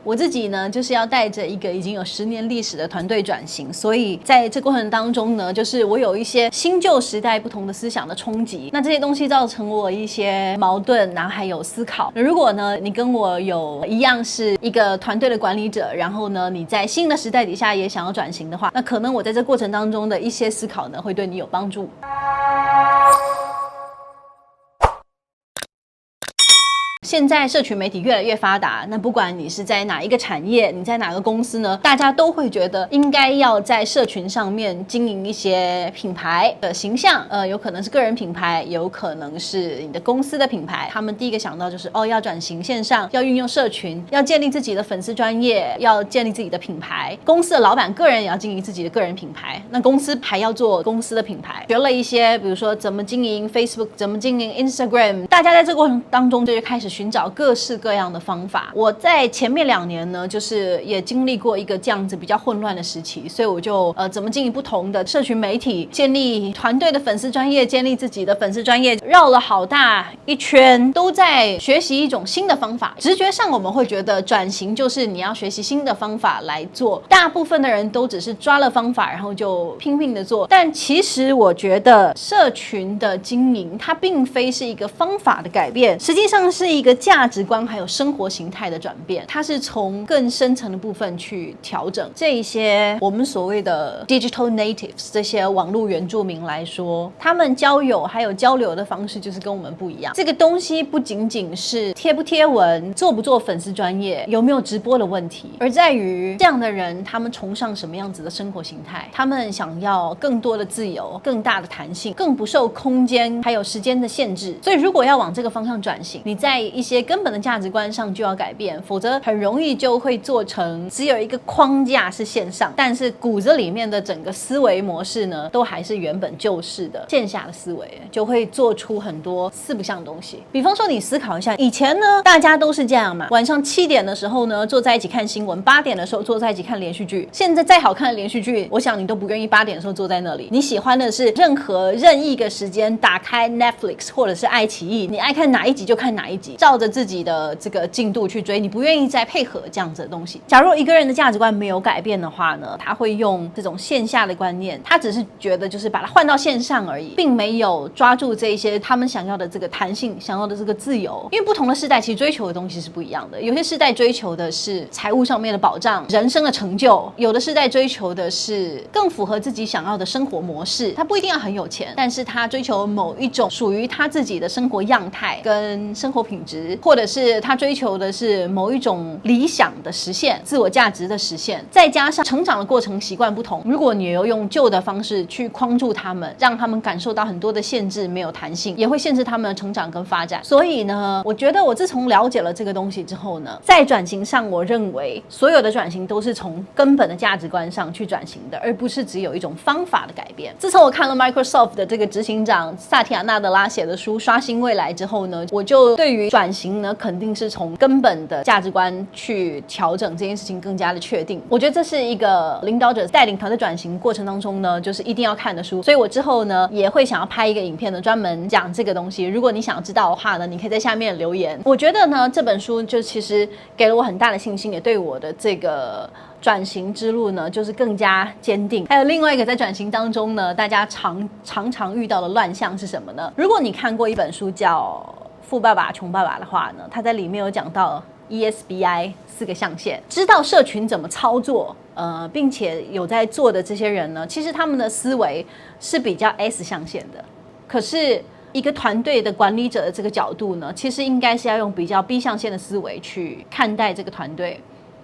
我自己呢，就是要带着一个已经有10年历史的团队转型，所以在这过程当中呢，就是我有一些新旧时代不同的思想的冲击，那这些东西造成我一些矛盾，然后还有思考。如果呢，你跟我有一样是一个团队的管理者，然后呢，你在新的时代底下也想要转型的话，那可能我在这过程当中的一些思考呢，会对你有帮助。现在社群媒体越来越发达，那不管你是在哪一个产业，你在哪个公司呢，大家都会觉得应该要在社群上面经营一些品牌的形象，有可能是个人品牌，有可能是你的公司的品牌。他们第一个想到就是要转型线上，要运用社群，要建立自己的粉丝专页，要建立自己的品牌。公司的老板个人也要经营自己的个人品牌，那公司还要做公司的品牌。学了一些，比如说怎么经营 Facebook， 怎么经营 Instagram， 大家在这个过程当中就开始寻找各式各样的方法。我在前面2年呢，就是也经历过一个这样子比较混乱的时期，所以我就怎么经营不同的社群媒体，建立团队的粉丝专页，建立自己的粉丝专页，绕了好大一圈，都在学习一种新的方法。直觉上我们会觉得转型就是你要学习新的方法来做，大部分的人都只是抓了方法然后就拼命的做，但其实我觉得社群的经营它并非是一个方法的改变，实际上是一个价值观还有生活形态的转变，它是从更深层的部分去调整。这一些我们所谓的 digital natives 这些网络原住民来说，他们交友还有交流的方式就是跟我们不一样。这个东西不仅仅是贴不贴文，做不做粉丝专页，有没有直播的问题，而在于这样的人他们崇尚什么样子的生活形态，他们想要更多的自由，更大的弹性，更不受空间还有时间的限制。所以如果要往这个方向转型，你在一些根本的价值观上就要改变，否则很容易就会做成只有一个框架是线上，但是骨子里面的整个思维模式呢，都还是原本旧式的线下的思维，就会做出很多四不像的东西。比方说你思考一下，以前呢大家都是这样嘛，晚上7点的时候呢坐在一起看新闻，8点的时候坐在一起看连续剧。现在再好看的连续剧，我想你都不愿意8点的时候坐在那里，你喜欢的是任意一个时间打开 Netflix 或者是爱奇艺，你爱看哪一集就看哪一集，照着自己的这个进度去追，你不愿意再配合这样子的东西。假如一个人的价值观没有改变的话呢，他会用这种线下的观念，他只是觉得就是把它换到线上而已，并没有抓住这一些他们想要的这个弹性，想要的这个自由。因为不同的世代其实追求的东西是不一样的，有些世代追求的是财务上面的保障，人生的成就，有的世代追求的是更符合自己想要的生活模式。他不一定要很有钱，但是他追求某一种属于他自己的生活样态跟生活品质，或者是他追求的是某一种理想的实现，自我价值的实现，再加上成长的过程习惯不同，如果你又用旧的方式去框住他们，让他们感受到很多的限制，没有弹性，也会限制他们的成长跟发展。所以呢，我觉得我自从了解了这个东西之后呢，在转型上，我认为所有的转型都是从根本的价值观上去转型的，而不是只有一种方法的改变。自从我看了 Microsoft 的这个执行长萨提亚纳德拉写的书《刷新未来》之后呢，我就对于转型呢，肯定是从根本的价值观去调整这件事情更加的确定。我觉得这是一个领导者带领团队转型过程当中呢，就是一定要看的书。所以我之后呢，也会想要拍一个影片呢，专门讲这个东西。如果你想要知道的话呢，你可以在下面留言。我觉得呢，这本书就其实给了我很大的信心，也对我的这个转型之路呢，就是更加坚定。还有另外一个在转型当中呢，大家常常遇到的乱象是什么呢？如果你看过一本书叫《富爸爸穷爸爸》的话呢，他在里面有讲到 ESBI 4个象限，知道社群怎么操作，并且有在做的这些人呢，其实他们的思维是比较 S 象限的。可是一个团队的管理者的这个角度呢，其实应该是要用比较 B 象限的思维去看待这个团队。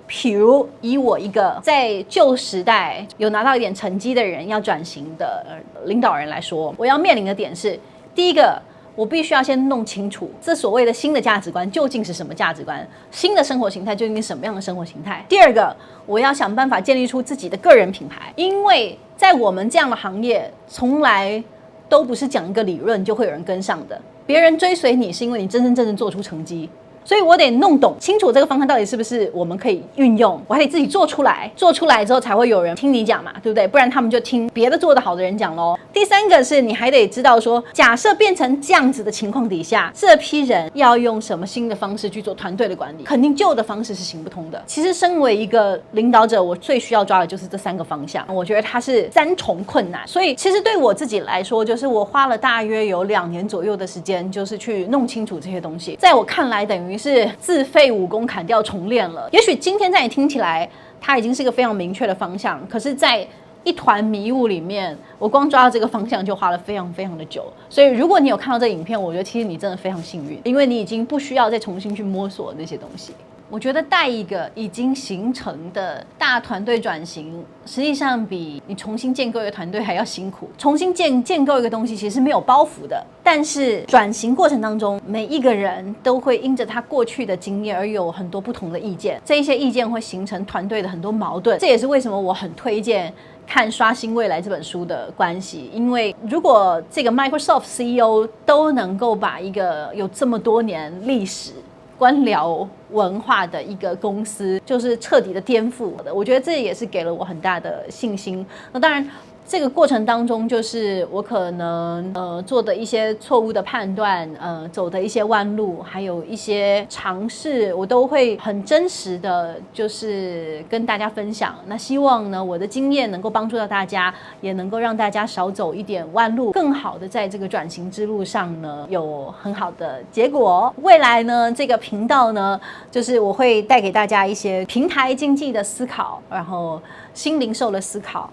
譬如以我一个在旧时代有拿到一点成绩的人要转型的领导人来说，我要面临的点是，第一个，我必须要先弄清楚这所谓的新的价值观究竟是什么价值观，新的生活形态究竟是什么样的生活形态。第二个，我要想办法建立出自己的个人品牌，因为在我们这样的行业，从来都不是讲一个理论就会有人跟上的，别人追随你是因为你真真正正做出成绩。所以我得弄懂清楚这个方向到底是不是我们可以运用，我还得自己做出来，做出来之后才会有人听你讲嘛，对不对？不然他们就听别的做得好的人讲咯。第三个是你还得知道说，假设变成这样子的情况底下，这批人要用什么新的方式去做团队的管理，肯定旧的方式是行不通的。其实身为一个领导者，我最需要抓的就是这3个方向，我觉得它是3重困难。所以其实对我自己来说，就是我花了大约有2年左右的时间，就是去弄清楚这些东西。在我看来，等于是自废武功，砍掉重练了。也许今天在你听起来，它已经是一个非常明确的方向，可是在一团迷雾里面，我光抓到这个方向就花了非常非常的久。所以如果你有看到这个影片，我觉得其实你真的非常幸运，因为你已经不需要再重新去摸索那些东西。我觉得带一个已经形成的大团队转型，实际上比你重新建构一个团队还要辛苦。重新建构一个东西其实是没有包袱的，但是转型过程当中，每一个人都会因着他过去的经验而有很多不同的意见，这一些意见会形成团队的很多矛盾。这也是为什么我很推荐看《刷新未来》这本书的关系，因为如果这个 Microsoft CEO 都能够把一个有这么多年历史官僚文化的一个公司就是彻底的颠覆的，我觉得这也是给了我很大的信心。那当然这个过程当中，就是我可能做的一些错误的判断，走的一些弯路，还有一些尝试，我都会很真实的就是跟大家分享。那希望呢，我的经验能够帮助到大家，也能够让大家少走一点弯路，更好的在这个转型之路上呢有很好的结果。未来呢，这个频道呢，就是我会带给大家一些平台经济的思考，然后新零售的思考，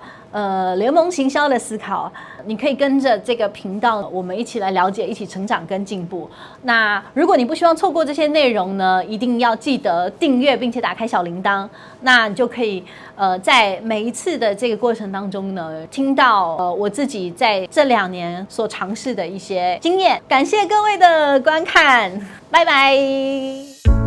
联盟行销的思考，你可以跟着这个频道，我们一起来了解，一起成长跟进步。那如果你不希望错过这些内容呢，一定要记得订阅并且打开小铃铛，那你就可以在每一次的这个过程当中呢，听到我自己在这2年所尝试的一些经验。感谢各位的观看，拜拜。